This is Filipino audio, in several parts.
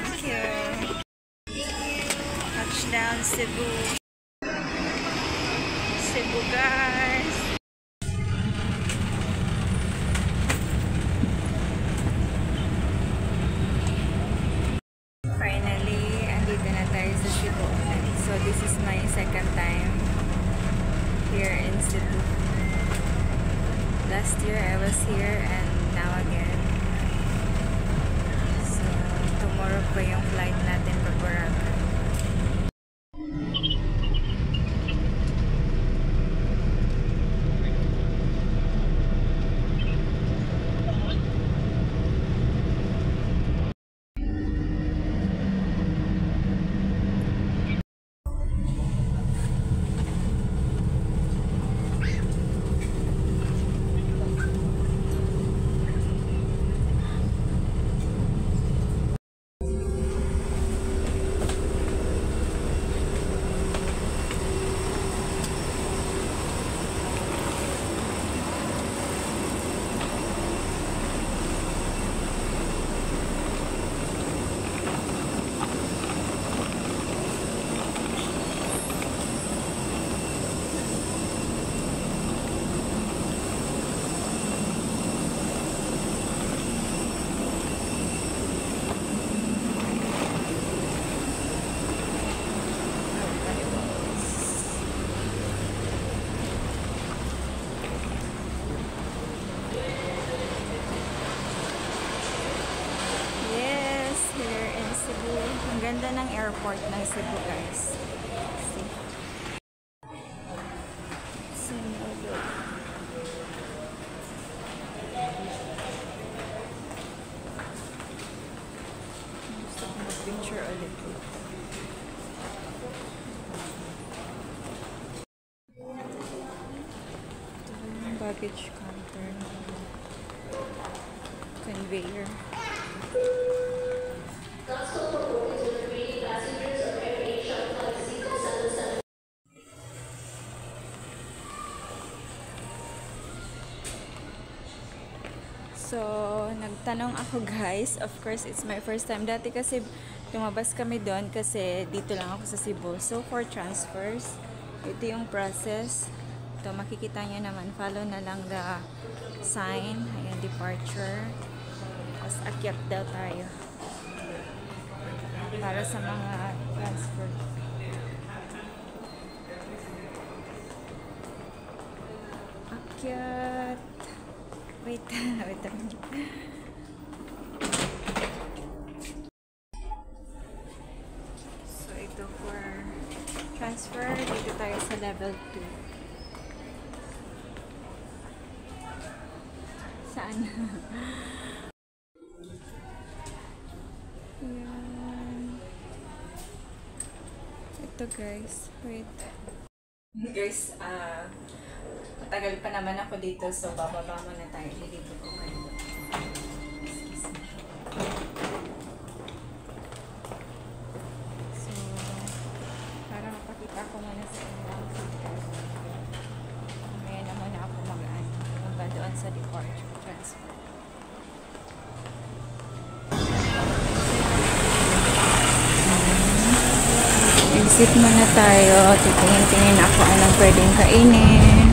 Thank you. Touchdown Cebu. Cebu guys. Finally, andito na tayo sa Cebu. So this is my second time here in Cebu. Last year I was here and now again. So tomorrow pa yung flight natin pa Boracay. Ang ganda ng airport ng Cebu guys. Gusto ko mag-picture ulit. Ito yung baggage counter. Conveyor. So, nagtanong ako guys. Of course, it's my first time. Dati kasi tumabas kami doon kasi dito lang ako sa Cebu. So, for transfers, ito yung process. Ito, makikita nyo naman. Follow na lang the sign. Ayan, departure. Tapos, akyat daw tayo. Para sa mga transfer. Akyat. Wait, wait a minute. So, ito for transfer. Dito tayo sa level 2. Saan? Yan. Ito guys. Wait. Guys, matagal pa naman ako dito, so bababa muna tayo. Dito ko kayo. Excuse me. So, para mapakita ko muna sa inyo. Ngayon na muna ako mag-doon sa departure transfer. Exit muna tayo. Titingin-tingin ako anong pwedeng kainin.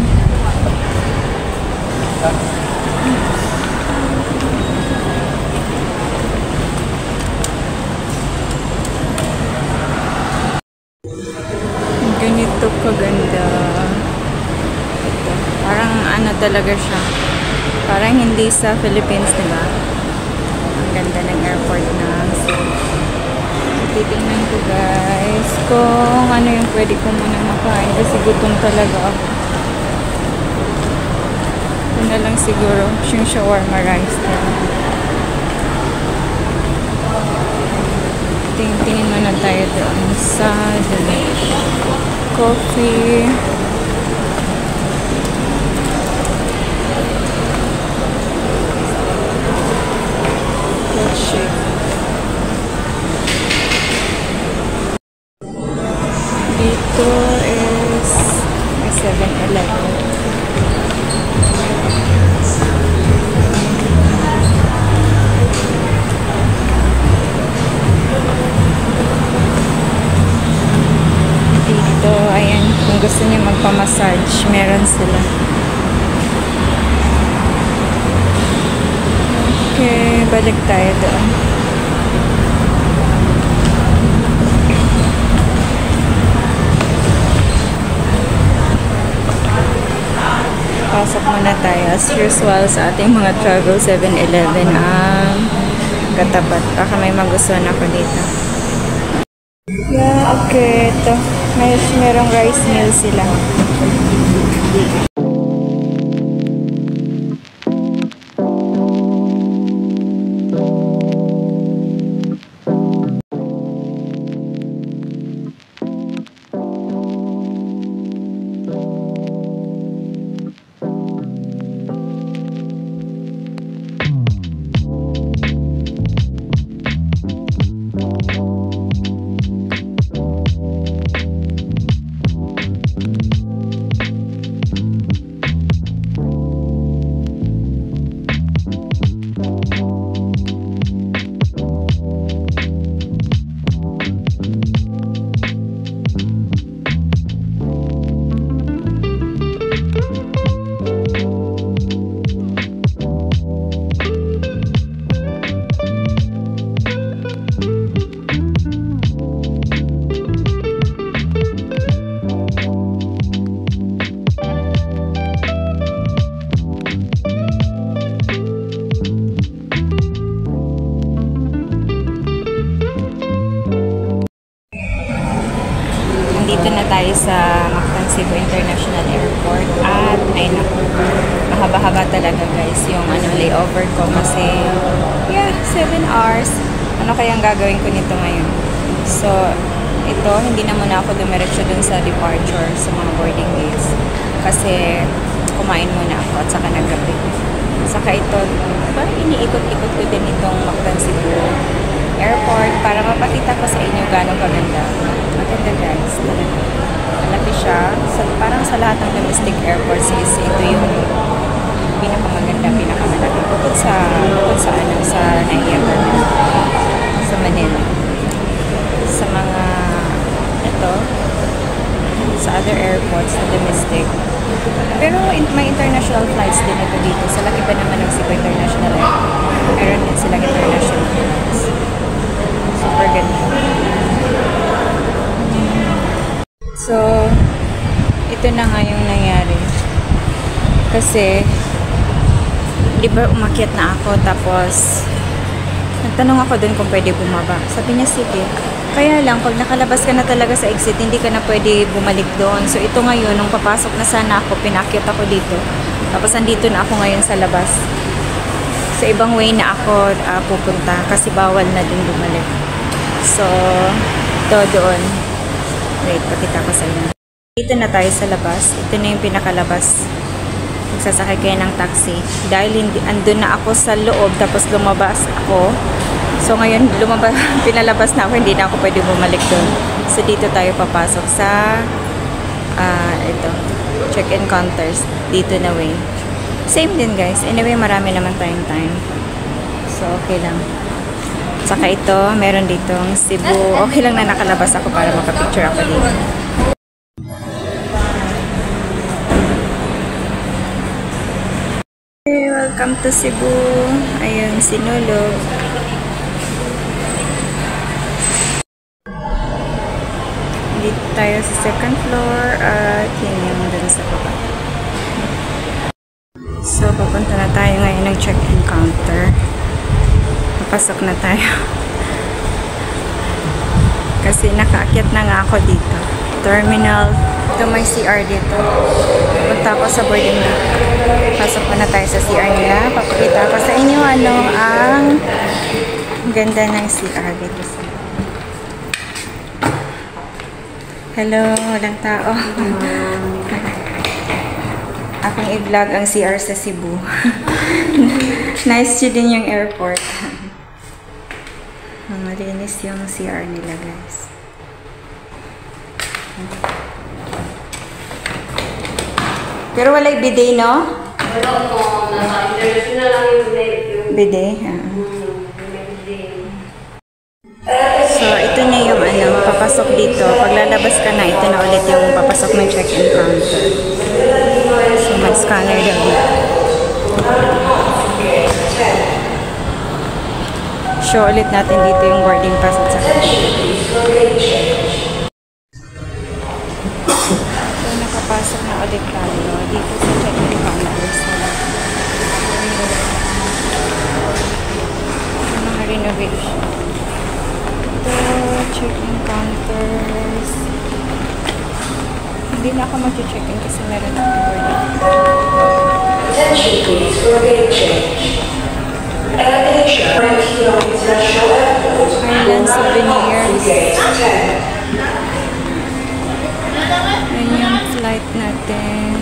Ganito kaganda. Ito. Parang ano talaga siya. Parang hindi sa Philippines, diba? Ang ganda ng airport na. So, titingnan ko guys kung ano yung pwede ko muna makain kasi gutom talaga ako. Ito na lang siguro yung shawarma rice na. Tingin muna tayo doon sa coffee. Shake. Dito is may 7-Eleven. pamassage. Meron sila. Okay, balik tayo doon. Pasok muna tayo as usual sa ating mga travel 7-Eleven ang katapat. Baka may magustuhan ako dito. Yeah, okay. Ito. Merong rice meal sila. Dito na tayo sa Mactan Cebu International Airport at ay naku, mahaba-haba talaga guys yung layover ko kasi 7 hours. Ano kayang gagawin ko nito ngayon? So, ito, hindi na muna ako dumiretso dun sa departure sa mga boarding gates kasi kumain muna ako at saka naggabi. Saka ito, parang iniikot-ikot ko din itong Mactan Cebu Airport para mapakita ko sa inyo gano'ng kaganda. Maganda guys, talaga. Malaki siya. Parang sa lahat ng domestic airports is ito yung pinakamaganda, pinakamalaki. Bukod sa NAIA, sa Manila. Sa mga, ito, sa other airports na domestic. Pero may international flights din ito dito. Sa laki ba naman ng Cebu International Airport? Meron din silang international flights. Super ganda. So, ito na nga yung nangyari. Kasi, di ba umakyat na ako, tapos, nagtanong ako dun kung pwede bumaba. Sabi niya, sige. Kaya lang, pag nakalabas ka na talaga sa exit, hindi ka na pwede bumalik doon. So, ito ngayon, nung papasok na sana ako, pinakyat ako dito. Tapos, andito na ako ngayon sa labas. Sa ibang way na ako pupunta, kasi bawal na din bumalik. So, ito doon. Wait, pakita ko sa inyo. Dito na tayo sa labas. Ito na yung pinakalabas. Magsasakay kayo ng taxi. Dahil andun na ako sa loob, tapos lumabas ako. So ngayon, pinalabas na ako, hindi na ako pwede bumalik doon. So dito tayo papasok sa ito, check-in counters. Dito na way. Same din guys. Anyway, marami naman tayong time. So okay lang. Saka ito, meron ditong Cebu. Okay lang na nakalabas ako para makapicture ako dito. Okay, welcome to Cebu. Ayun, Sinulog. Dito tayo sa second floor at yun yung dun sa baba. So, papunta na tayo ngayon ng check-in counter. Papasok na tayo. Kasi nakaakyat na nga ako dito. Terminal. Ito may CR dito. Punta ako sa boarding gate. Pasok na tayo sa CR nila. Papakita ko sa inyo ang ganda ng CR dito. Hello, walang tao. Akong i-vlog ang CR sa Cebu. Nice din yung airport. Malinis yung CR nila, guys. Pero wala'y bidet, no? Wala ko. Nasa-international lang yung bidet. So, ito na yung papasok dito. Pag lalabas ka na, ito na ulit yung papasok ng check-in counter. So, may scanner daw dito. Show ulit natin dito yung boarding pass at saka. So, nakapasok na ulit tayo dito sa check-in counter. So, mga renovation. Check-in counters. Hindi na ako mag-check-in kasi meron na ako boarding. Attention please for gate change. Air Asia, International Airport. Island souvenirs. Gate 10. Yan yung flight natin.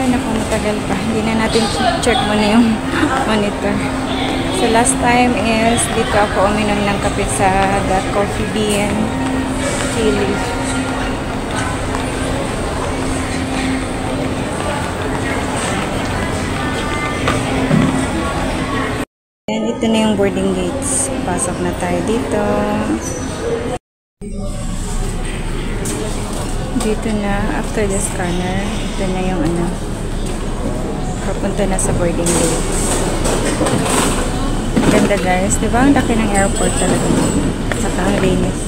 Ay naku, matagal pa. Hindi na natin check muna yung monitor. So last time is dito ako uminom ng kape sa The Coffee Bean Chili. And ito na yung boarding gates. Pasok na tayo dito. Dito na, after the scanner, ito na yung ano, papunta na sa boarding gates. Ganda guys, di ba? Ang laki ng airport talaga. Saka ang linis.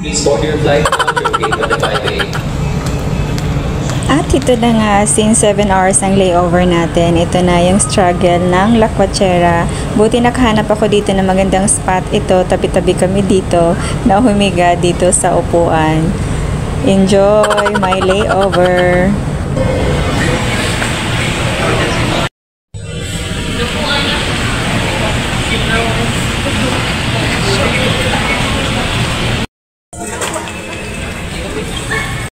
Please board your flight now to gate number 5A. At ito na nga, since 7 hours ang layover natin, ito na yung struggle ng La Coachera. Buti nakahanap ako dito ng magandang spot. Ito, tabi-tabi kami dito na humiga dito sa upuan. Enjoy my layover!